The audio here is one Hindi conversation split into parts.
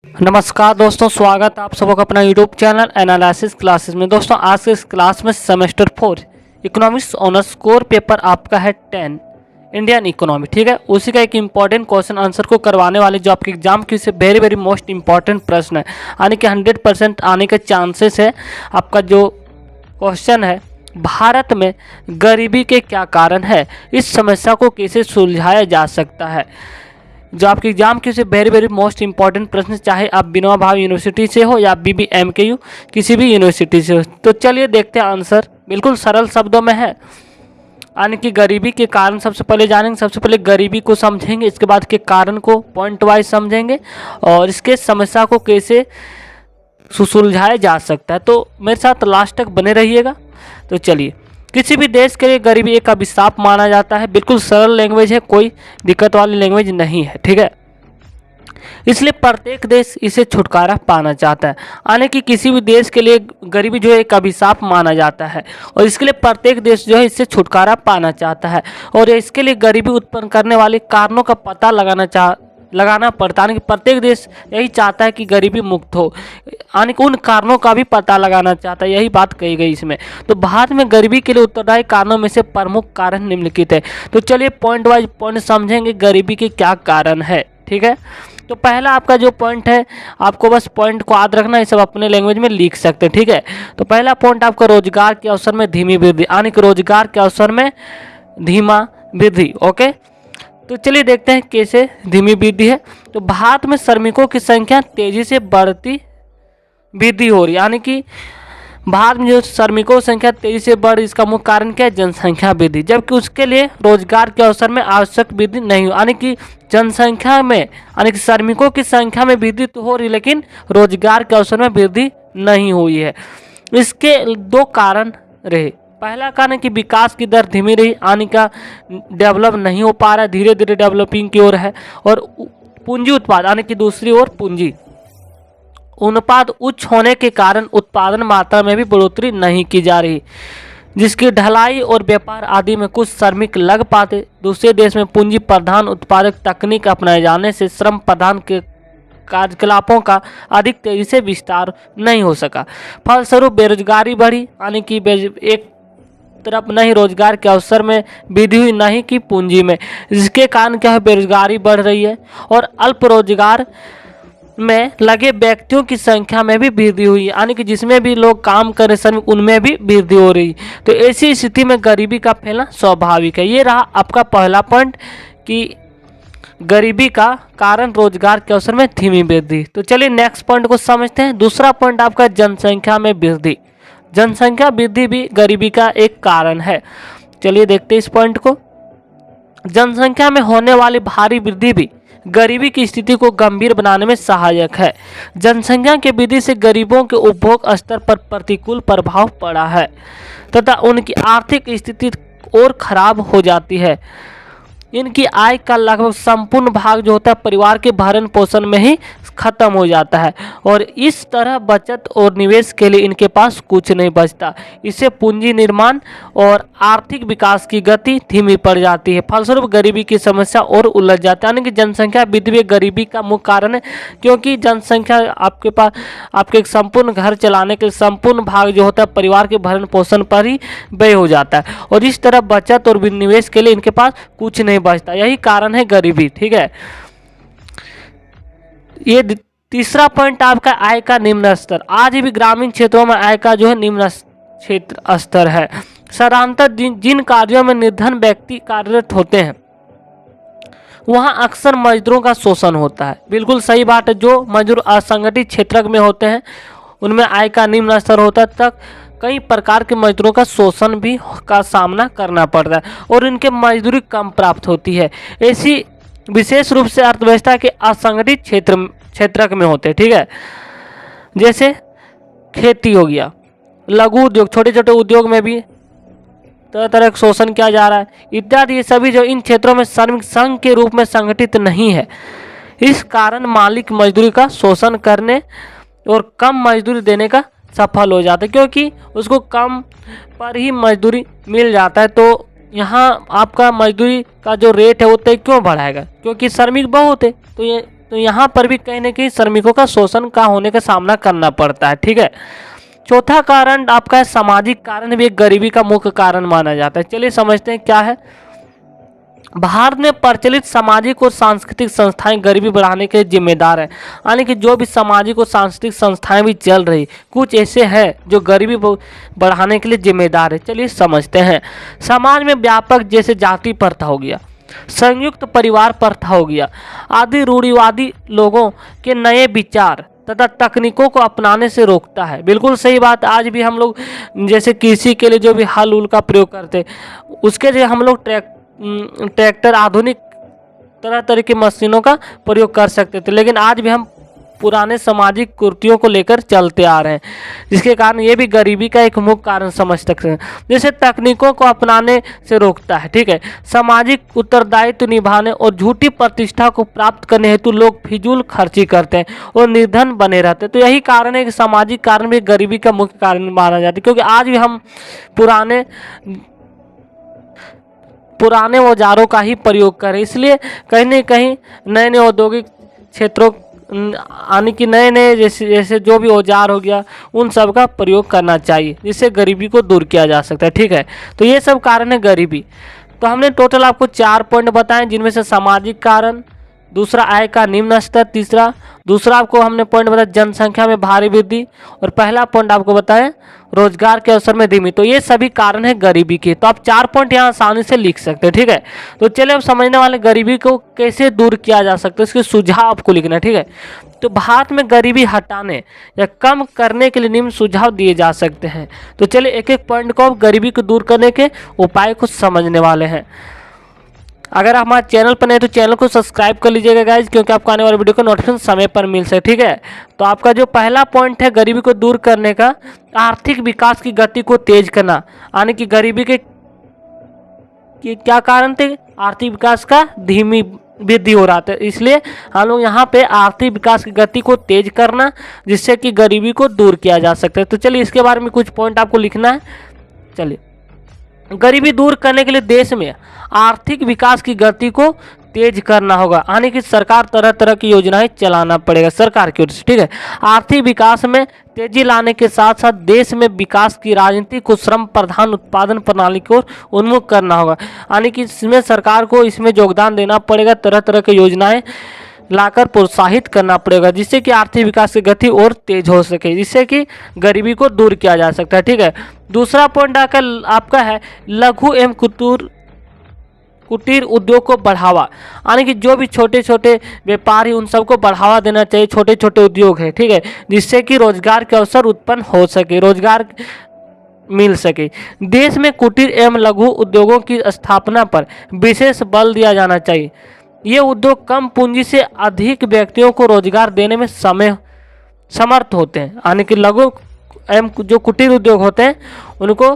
नमस्कार दोस्तों, स्वागत है आप सबका अपना यूट्यूब चैनल एनालिसिस क्लासेस में। दोस्तों आज के इस क्लास में semester 4 economics honours core paper आपका है 10 इंडियन इकोनॉमी। ठीक है, उसी का एक इम्पॉर्टेंट क्वेश्चन आंसर को करवाने वाले जो आपके एग्जाम की से वेरी मोस्ट इंपॉर्टेंट प्रश्न है, यानी कि 100% आने के चांसेस है। आपका जो क्वेश्चन है, भारत में गरीबी के क्या कारण है, इस समस्या को कैसे सुलझाया जा सकता है, जो आपके एग्जाम के से वेरी मोस्ट इंपॉर्टेंट प्रश्न, चाहे आप विनोबा भावे यूनिवर्सिटी से हो या BBMKU किसी भी यूनिवर्सिटी से हो। तो चलिए देखते हैं आंसर। बिल्कुल सरल शब्दों में है, यानी कि गरीबी के कारण सबसे पहले जानेंगे। सबसे पहले गरीबी को समझेंगे, इसके बाद के कारण को पॉइंट वाइज समझेंगे और इसके समस्या को कैसे सुलझाया जा सकता है। तो मेरे साथ लास्ट तक बने रहिएगा। तो चलिए, किसी भी देश के लिए गरीबी एक अभिशाप माना जाता है। बिल्कुल सरल लैंग्वेज है, कोई दिक्कत वाली लैंग्वेज नहीं है। ठीक है, इसलिए प्रत्येक देश इसे छुटकारा पाना चाहता है, यानी कि किसी भी देश के लिए गरीबी जो है एक अभिशाप माना जाता है और इसके लिए प्रत्येक देश जो है इससे छुटकारा पाना चाहता है और इसके लिए गरीबी उत्पन्न करने वाले कारणों का पता लगाना पड़ता है। प्रत्येक देश यही चाहता है कि गरीबी मुक्त हो, यानी कि उन कारणों का भी पता लगाना चाहता है। यही बात कही गई इसमें। तो भारत में गरीबी के लिए उत्तरदायी कारणों में से प्रमुख कारण निम्नलिखित है। तो चलिए पॉइंट वाइज पॉइंट समझेंगे गरीबी के क्या कारण है। ठीक है, तो पहला आपका जो पॉइंट है, आपको बस पॉइंट को याद रखना है, सब अपने लैंग्वेज में लिख सकते हैं। ठीक है, तो पहला पॉइंट आपका रोजगार के अवसर में धीमी वृद्धि, यानी कि रोजगार के अवसर में धीमा वृद्धि। ओके, तो चलिए देखते हैं कैसे धीमी वृद्धि है। तो भारत में श्रमिकों की संख्या तेजी से बढ़ती वृद्धि हो रही है, यानी कि भारत में जो श्रमिकों की संख्या तेजी से बढ़, इसका मुख्य कारण क्या है? जनसंख्या वृद्धि, जबकि उसके लिए रोजगार के अवसर में आवश्यक वृद्धि नहीं हो, यानी कि जनसंख्या में, यानी कि श्रमिकों की संख्या में वृद्धि तो हो रही, लेकिन रोजगार के अवसर में वृद्धि नहीं हुई है। इसके दो कारण रहे। पहला कारण कि विकास की दर धीमी रही, यानी का डेवलप नहीं हो पा रहा है, धीरे धीरे डेवलपिंग की ओर है। और पूंजी उत्पाद, यानी कि दूसरी ओर पूंजी अनुपात उच्च होने के कारण उत्पादन मात्रा में भी बढ़ोतरी नहीं की जा रही, जिसकी ढलाई और व्यापार आदि में कुछ श्रमिक लग पाते। दूसरे देश में पूंजी प्रधान उत्पादक तकनीक अपनाए जाने से श्रम प्रधान के कार्यकलापों का अधिक तेजी से विस्तार नहीं हो सका। फलस्वरूप बेरोजगारी बढ़ी, यानी कि एक तरफ नहीं रोजगार के अवसर में वृद्धि हुई, नहीं कि पूंजी में, जिसके कारण क्या है? बेरोजगारी बढ़ रही है और अल्प रोजगार में लगे व्यक्तियों की संख्या में भी वृद्धि हुई, यानी कि जिसमें भी लोग काम कर रहे श्रमिक, उनमें भी वृद्धि हो रही। तो ऐसी स्थिति में गरीबी का फैलना स्वाभाविक है। ये रहा आपका पहला पॉइंट कि गरीबी का कारण रोजगार के अवसर में धीमी वृद्धि। तो चलिए नेक्स्ट पॉइंट को समझते हैं। दूसरा पॉइंट आपका जनसंख्या में वृद्धि। जनसंख्या वृद्धि भी गरीबी का एक कारण है। चलिए देखते हैं इस पॉइंट को। जनसंख्या में होने वाली भारी वृद्धि भी गरीबी की स्थिति को गंभीर बनाने में सहायक है। जनसंख्या की वृद्धि से गरीबों के उपभोग स्तर पर प्रतिकूल प्रभाव पड़ा है तथा उनकी आर्थिक स्थिति और खराब हो जाती है। इनकी आय का लगभग संपूर्ण भाग जो होता है परिवार के भरण पोषण में ही खत्म हो जाता है और इस तरह बचत और निवेश के लिए इनके पास कुछ नहीं बचता। इससे पूंजी निर्माण और आर्थिक विकास की गति धीमी पड़ जाती है। फलस्वरूप गरीबी की समस्या और उलझ जाती है, यानी कि जनसंख्या वृद्धि गरीबी का मुख्य कारण है, क्योंकि जनसंख्या आपके पास आपके संपूर्ण घर चलाने के संपूर्ण भाग जो होता है परिवार के भरण पोषण पर ही व्यय हो जाता है और इस तरह बचत और निवेश के लिए इनके पास कुछ नहीं बचता। यही कारण है गरीबी। ठीक है, ये तीसरा पॉइंट आपका आय का निम्न स्तर। आज भी ग्रामीण क्षेत्रों में आय का जो है निम्न क्षेत्र स्तर है। साधारणतः जिन कार्यों में निर्धन व्यक्ति कार्यरत होते हैं वहां अक्सर मजदूरों का शोषण होता है। बिल्कुल सही बात है, जो मजदूर असंगठित क्षेत्र में होते हैं उनमें आय का निम्न स्तर होता है, तक कई प्रकार के मजदूरों का शोषण भी का सामना करना पड़ता है और इनके मजदूरी कम प्राप्त होती है। ऐसी विशेष रूप से अर्थव्यवस्था के असंगठित क्षेत्र में होते हैं। ठीक है, जैसे खेती हो गया, लघु उद्योग, छोटे छोटे उद्योग में भी तरह तरह का शोषण किया जा रहा है इत्यादि। ये सभी जो इन क्षेत्रों में श्रमिक संघ के रूप में संगठित नहीं है, इस कारण मालिक मजदूरी का शोषण करने और कम मजदूरी देने का सफल हो जाता है, क्योंकि उसको कम पर ही मजदूरी मिल जाता है। तो यहाँ आपका मजदूरी का जो रेट है वो तय क्यों बढ़ाएगा? क्योंकि श्रमिक बहुत है, तो ये तो यहाँ पर भी कहीं ना कहीं श्रमिकों का शोषण का होने का सामना करना पड़ता है। ठीक है, चौथा कारण आपका है सामाजिक कारण, भी एक गरीबी का मुख्य कारण माना जाता है। चलिए समझते हैं क्या है। भारत में प्रचलित सामाजिक और सांस्कृतिक संस्थाएं गरीबी बढ़ाने के जिम्मेदार हैं। यानी कि जो भी सामाजिक और सांस्कृतिक संस्थाएं भी चल रही, कुछ ऐसे हैं जो गरीबी बढ़ाने के लिए जिम्मेदार है। चलिए समझते हैं। समाज में व्यापक जैसे जाति प्रथा हो गया, संयुक्त परिवार प्रथा हो गया आदि रूढ़िवादी लोगों के नए विचार तथा तकनीकों को अपनाने से रोकता है। बिल्कुल सही बात। आज भी हम लोग जैसे कृषि के लिए जो भी हल उल का प्रयोग करते, उसके लिए हम लोग ट्रैक्टर आधुनिक तरह तरह की मशीनों का प्रयोग कर सकते थे, लेकिन आज भी हम पुराने सामाजिक कुरीतियों को लेकर चलते आ रहे हैं, जिसके कारण ये भी गरीबी का एक मुख्य कारण समझ सकते हैं। जैसे तकनीकों को अपनाने से रोकता है। ठीक है, सामाजिक उत्तरदायित्व निभाने और झूठी प्रतिष्ठा को प्राप्त करने हेतु लोग फिजूल खर्ची करते हैं और निर्धन बने रहते हैं। तो यही कारण है कि सामाजिक कारण भी गरीबी का मुख्य कारण माना जाता है, क्योंकि आज भी हम पुराने औजारों का ही प्रयोग करें, इसलिए कहीं न कहीं नए नए औद्योगिक क्षेत्रों आने की नए जैसे जो भी औजार हो गया, उन सब का प्रयोग करना चाहिए, जिससे गरीबी को दूर किया जा सकता है। ठीक है, तो ये सब कारण है गरीबी। तो हमने टोटल आपको 4 पॉइंट बताए, जिनमें से सामाजिक कारण, दूसरा आय का निम्न स्तर, दूसरा आपको हमने पॉइंट बताया जनसंख्या में भारी वृद्धि, और पहला पॉइंट आपको बताया रोजगार के अवसर में धीमी। तो ये सभी कारण है गरीबी के। तो आप 4 पॉइंट यहाँ आसानी से लिख सकते हैं। ठीक है, तो चलिए अब समझने वाले गरीबी को कैसे दूर किया जा सकता है, इसके सुझाव आपको लिखना है। ठीक है, तो भारत में गरीबी हटाने या कम करने के लिए निम्न सुझाव दिए जा सकते हैं। तो चलिए एक एक पॉइंट को अब गरीबी को दूर करने के उपाय को समझने वाले हैं। अगर हमारे चैनल पर नहीं तो चैनल को सब्सक्राइब कर लीजिएगा गाइज, क्योंकि आपको आने वाले वीडियो का नोटिफिकेशन समय पर मिल सके। ठीक है, तो आपका जो पहला पॉइंट है गरीबी को दूर करने का, आर्थिक विकास की गति को तेज करना। यानी कि गरीबी के क्या कारण थे? आर्थिक विकास का धीमी वृद्धि हो रहा था, इसलिए हम लोग यहाँ पे आर्थिक विकास की गति को तेज करना, जिससे कि गरीबी को दूर किया जा सकता है। तो चलिए इसके बारे में कुछ पॉइंट आपको लिखना है। चलिए, गरीबी दूर करने के लिए देश में आर्थिक विकास की गति को तेज करना होगा, यानी कि सरकार तरह तरह की योजनाएं चलाना पड़ेगा सरकार की ओर से। ठीक है, आर्थिक विकास में तेजी लाने के साथ साथ देश में विकास की राजनीति को श्रम प्रधान उत्पादन प्रणाली को उन्मुख करना होगा, यानी कि इसमें सरकार को इसमें योगदान देना पड़ेगा, तरह तरह की योजनाएं लाकर प्रोत्साहित करना पड़ेगा, जिससे कि आर्थिक विकास की गति और तेज हो सके, जिससे कि गरीबी को दूर किया जा सकता है। ठीक है, दूसरा पॉइंट आकर आपका है लघु एवं कुटीर उद्योग को बढ़ावा, यानी कि जो भी छोटे छोटे व्यापारी उन सबको बढ़ावा देना चाहिए, छोटे छोटे उद्योग है। ठीक है, जिससे कि रोजगार के अवसर उत्पन्न हो सके, रोजगार मिल सके। देश में कुटीर एवं लघु उद्योगों की स्थापना पर विशेष बल दिया जाना चाहिए। ये उद्योग कम पूंजी से अधिक व्यक्तियों को रोजगार देने में समर्थ होते हैं, यानी कि लघु एवं जो कुटीर उद्योग होते हैं उनको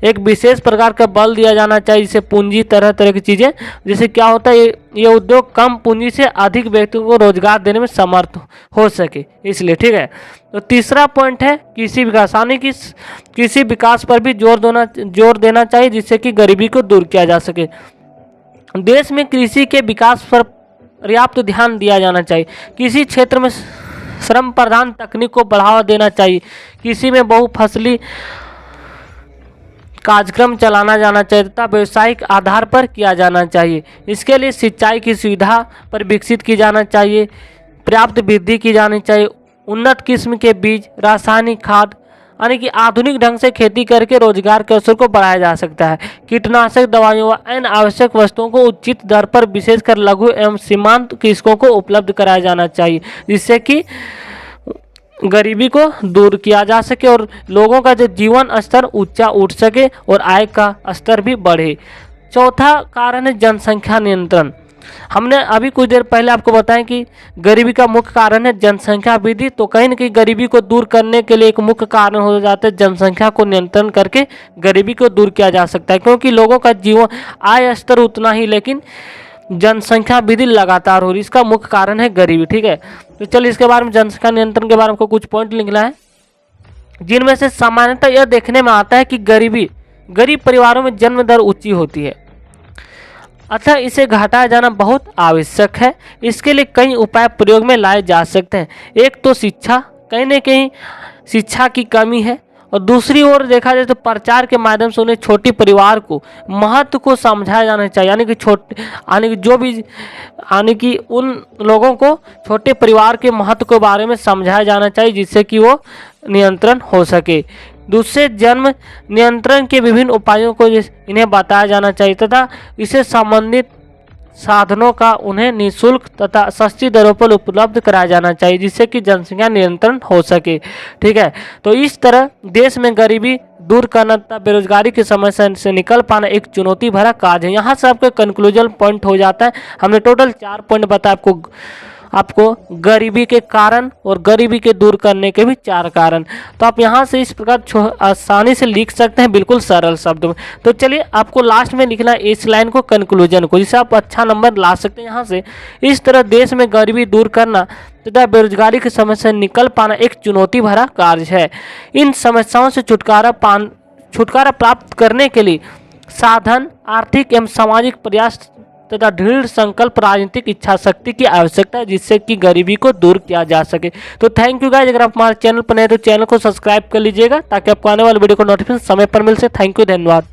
एक विशेष प्रकार का बल दिया जाना चाहिए, जैसे पूंजी, तरह तरह की चीज़ें, जिससे क्या होता है ये उद्योग कम पूंजी से अधिक व्यक्तियों को रोजगार देने में समर्थ हो सके, इसलिए। ठीक है, तो तीसरा पॉइंट है कृषि विकास, यानी कि कृषि विकास पर भी जोर देना चाहिए, जिससे कि गरीबी को दूर किया जा सके। देश में कृषि के विकास पर पर्याप्त ध्यान दिया जाना चाहिए। कृषि क्षेत्र में श्रम प्रधान तकनीक को बढ़ावा देना चाहिए। कृषि में बहुफसली कार्यक्रम चलाना जाना चाहिए तथा व्यावसायिक आधार पर किया जाना चाहिए। इसके लिए सिंचाई की सुविधा पर विकसित की जाना चाहिए, पर्याप्त वृद्धि की जानी चाहिए। उन्नत किस्म के बीज, रासायनिक खाद, यानी कि आधुनिक ढंग से खेती करके रोजगार के अवसर को बढ़ाया जा सकता है। कीटनाशक दवाइयों व अन्य आवश्यक वस्तुओं को उचित दर पर विशेषकर लघु एवं सीमांत कृषकों को उपलब्ध कराया जाना चाहिए, जिससे कि गरीबी को दूर किया जा सके और लोगों का जो जीवन स्तर ऊंचा उठ सके और आय का स्तर भी बढ़े। चौथा कारण है जनसंख्या नियंत्रण। हमने अभी कुछ देर पहले आपको बताया कि गरीबी का मुख्य कारण है जनसंख्या वृद्धि, तो कहीं न कहीं गरीबी को दूर करने के लिए एक मुख्य कारण हो जाता है जनसंख्या को नियंत्रण करके गरीबी को दूर किया जा सकता है, क्योंकि लोगों का जीवन आय स्तर उतना ही, लेकिन जनसंख्या वृद्धि लगातार हो रही, इसका मुख्य कारण है गरीबी। ठीक है, तो चलिए इसके बारे में जनसंख्या नियंत्रण के बारे में आपको कुछ पॉइंट लिखना है, जिनमें से सामान्यतः यह देखने में आता है कि गरीब परिवारों में जन्म दर ऊंची होती है। अतः इसे घटाया जाना बहुत आवश्यक है। इसके लिए कई उपाय प्रयोग में लाए जा सकते हैं। एक तो शिक्षा, कहीं न कहीं शिक्षा की कमी है, और दूसरी ओर देखा जाए तो प्रचार के माध्यम से उन्हें छोटी परिवार को महत्व को समझाया जाना चाहिए, यानी कि उन लोगों को छोटे परिवार के महत्व के बारे में समझाया जाना चाहिए, जिससे कि वो नियंत्रण हो सके। दूसरे, जन्म नियंत्रण के विभिन्न उपायों को इन्हें बताया जाना चाहिए तथा इसे संबंधित साधनों का उन्हें निःशुल्क तथा सस्ती दरों पर उपलब्ध कराया जाना चाहिए, जिससे कि जनसंख्या नियंत्रण हो सके। ठीक है, तो इस तरह देश में गरीबी दूर करना तथा बेरोजगारी की समस्या से निकल पाना एक चुनौती भरा कार्य है। यहाँ से आपका कंक्लूजन पॉइंट हो जाता है। हमने टोटल 4 पॉइंट बताया आपको गरीबी के कारण और गरीबी के दूर करने के भी 4 कारण। तो आप यहाँ से इस प्रकार आसानी से लिख सकते हैं, बिल्कुल सरल शब्दों में। तो चलिए आपको लास्ट में लिखना है इस लाइन को, कंक्लूजन को, जिससे आप अच्छा नंबर ला सकते हैं यहाँ से। इस तरह देश में गरीबी दूर करना तथा बेरोजगारी की समस्या से निकल पाना एक चुनौती भरा कार्य है। इन समस्याओं से छुटकारा प्राप्त करने के लिए साधन, आर्थिक एवं सामाजिक प्रयास तथा दृढ़ संकल्प, राजनीतिक इच्छा शक्ति की आवश्यकता है, जिससे कि गरीबी को दूर किया जा सके। तो थैंक यू गाइस। अगर आप हमारे चैनल पर नए तो चैनल को सब्सक्राइब कर लीजिएगा, ताकि आपको आने वाले वीडियो को नोटिफिकेशन समय पर मिल सके। थैंक यू, धन्यवाद।